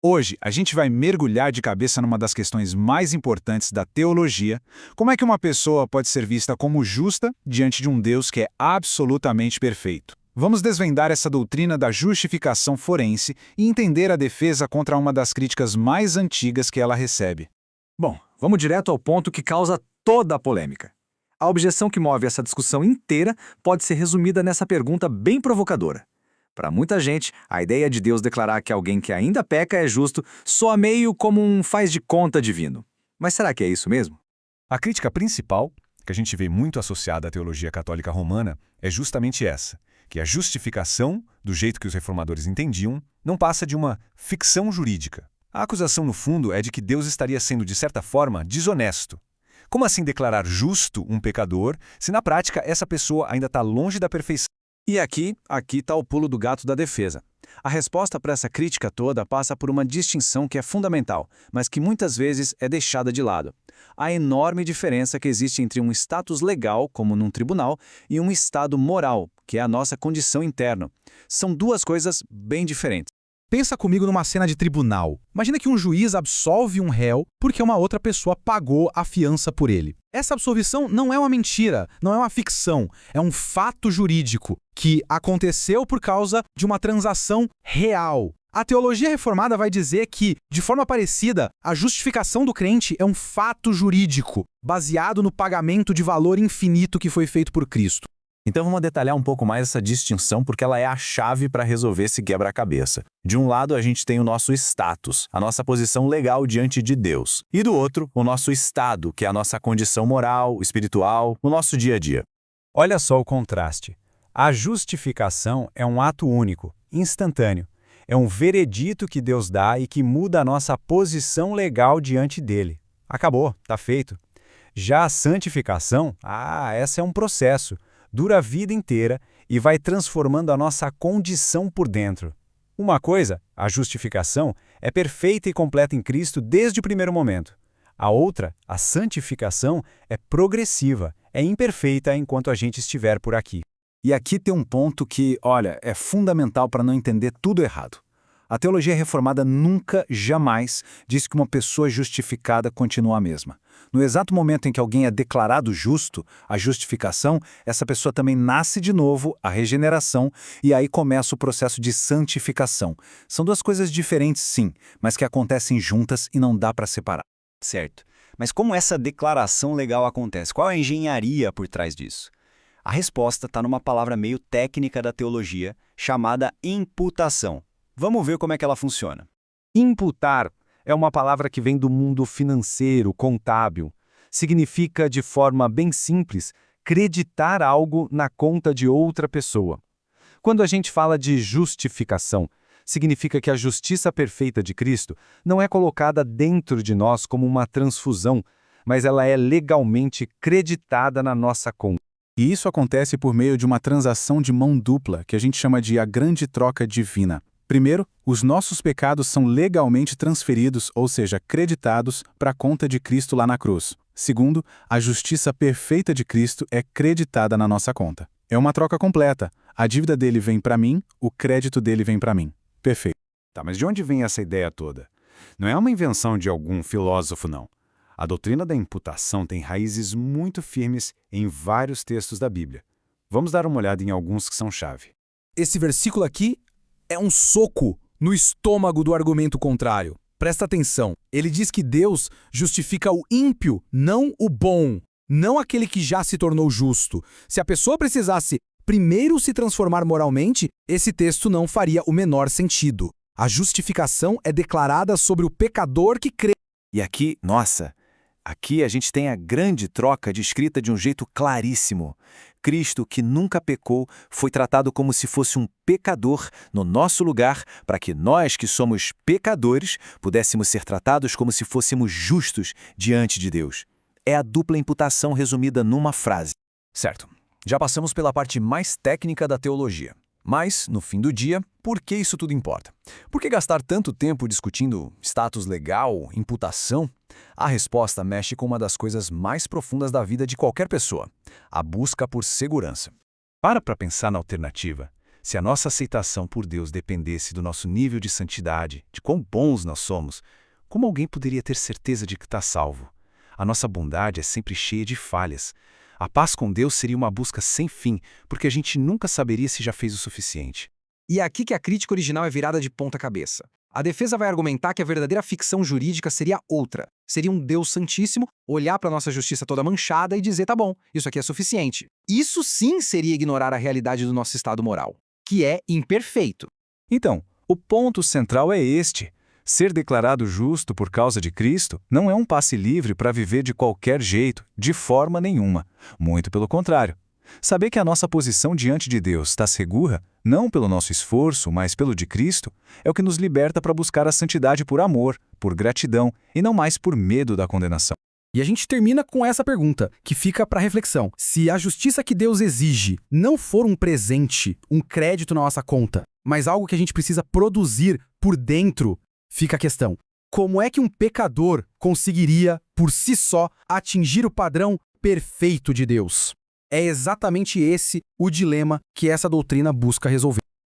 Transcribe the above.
Hoje, a gente vai mergulhar de cabeça numa das questões mais importantes da teologia: como é que uma pessoa pode ser vista como justa diante de um Deus que é absolutamente perfeito. Vamos desvendar essa doutrina da justificação forense e entender a defesa contra uma das críticas mais antigas que ela recebe. Bom, vamos direto ao ponto que causa toda a polêmica. A objeção que move essa discussão inteira pode ser resumida nessa pergunta bem provocadora. Para muita gente, a ideia de Deus declarar que alguém que ainda peca é justo soa meio como um faz de conta divino. Mas será que é isso mesmo? A crítica principal, que a gente vê muito associada à teologia católica romana, é justamente essa, que a justificação, do jeito que os reformadores entendiam, não passa de uma ficção jurídica. A acusação, no fundo, é de que Deus estaria sendo, de certa forma, desonesto. Como assim declarar justo um pecador, se na prática essa pessoa ainda está longe da perfeição? E aqui está o pulo do gato da defesa. A resposta para essa crítica toda passa por uma distinção que é fundamental, mas que muitas vezes é deixada de lado. A enorme diferença que existe entre um status legal, como num tribunal, e um estado moral, que é a nossa condição interna. São duas coisas bem diferentes. Pensa comigo numa cena de tribunal. Imagina que um juiz absolve um réu porque uma outra pessoa pagou a fiança por ele. Essa absolvição não é uma mentira, não é uma ficção, é um fato jurídico que aconteceu por causa de uma transação real. A teologia reformada vai dizer que, de forma parecida, a justificação do crente é um fato jurídico, baseado no pagamento de valor infinito que foi feito por Cristo. Então vamos detalhar um pouco mais essa distinção porque ela é a chave para resolver esse quebra-cabeça. De um lado a gente tem o nosso status, a nossa posição legal diante de Deus. E do outro, o nosso estado, que é a nossa condição moral, espiritual, no nosso dia a dia. Olha só o contraste. A justificação é um ato único, instantâneo. É um veredito que Deus dá e que muda a nossa posição legal diante dele. Acabou, está feito. Já a santificação, essa é um processo. Dura a vida inteira e vai transformando a nossa condição por dentro. Uma coisa, a justificação, é perfeita e completa em Cristo desde o primeiro momento. A outra, a santificação, é progressiva, é imperfeita enquanto a gente estiver por aqui. E aqui tem um ponto que, olha, é fundamental para não entender tudo errado. A teologia reformada nunca, jamais, diz que uma pessoa justificada continua a mesma. No exato momento em que alguém é declarado justo, a justificação, essa pessoa também nasce de novo, a regeneração, e aí começa o processo de santificação. São duas coisas diferentes, sim, mas que acontecem juntas e não dá para separar. Certo. Mas como essa declaração legal acontece? Qual é a engenharia por trás disso? A resposta está numa palavra meio técnica da teologia, chamada imputação. Vamos ver como é que ela funciona. Imputar é uma palavra que vem do mundo financeiro, contábil. Significa, de forma bem simples, creditar algo na conta de outra pessoa. Quando a gente fala de justificação, significa que a justiça perfeita de Cristo não é colocada dentro de nós como uma transfusão, mas ela é legalmente creditada na nossa conta. E isso acontece por meio de uma transação de mão dupla, que a gente chama de a grande troca divina. Primeiro, os nossos pecados são legalmente transferidos, ou seja, creditados, para a conta de Cristo lá na cruz. Segundo, a justiça perfeita de Cristo é creditada na nossa conta. É uma troca completa. A dívida dele vem para mim, o crédito dele vem para mim. Perfeito. Tá, mas de onde vem essa ideia toda? Não é uma invenção de algum filósofo, não. A doutrina da imputação tem raízes muito firmes em vários textos da Bíblia. Vamos dar uma olhada em alguns que são chave. Esse versículo aqui é um soco no estômago do argumento contrário. Presta atenção, ele diz que Deus justifica o ímpio, não o bom, não aquele que já se tornou justo. Se a pessoa precisasse primeiro se transformar moralmente, esse texto não faria o menor sentido. A justificação é declarada sobre o pecador que crê. E aqui, aqui a gente tem a grande troca descrita de um jeito claríssimo. Cristo, que nunca pecou, foi tratado como se fosse um pecador no nosso lugar, para que nós, que somos pecadores, pudéssemos ser tratados como se fôssemos justos diante de Deus. É a dupla imputação resumida numa frase. Certo, já passamos pela parte mais técnica da teologia. Mas, no fim do dia, por que isso tudo importa? Por que gastar tanto tempo discutindo status legal, imputação? A resposta mexe com uma das coisas mais profundas da vida de qualquer pessoa: a busca por segurança. Para pensar na alternativa. Se a nossa aceitação por Deus dependesse do nosso nível de santidade, de quão bons nós somos, como alguém poderia ter certeza de que está salvo? A nossa bondade é sempre cheia de falhas. A paz com Deus seria uma busca sem fim, porque a gente nunca saberia se já fez o suficiente. E é aqui que a crítica original é virada de ponta cabeça. A defesa vai argumentar que a verdadeira ficção jurídica seria outra. Seria um Deus santíssimo olhar para nossa justiça toda manchada e dizer, tá bom, isso aqui é suficiente. Isso sim seria ignorar a realidade do nosso estado moral, que é imperfeito. Então, o ponto central é este. Ser declarado justo por causa de Cristo não é um passe livre para viver de qualquer jeito, de forma nenhuma. Muito pelo contrário. Saber que a nossa posição diante de Deus está segura, não pelo nosso esforço, mas pelo de Cristo, é o que nos liberta para buscar a santidade por amor, por gratidão e não mais por medo da condenação. E a gente termina com essa pergunta, que fica para reflexão. Se a justiça que Deus exige não for um presente, um crédito na nossa conta, mas algo que a gente precisa produzir por dentro, fica a questão. Como é que um pecador conseguiria, por si só, atingir o padrão perfeito de Deus? É exatamente esse o dilema que essa doutrina busca resolver.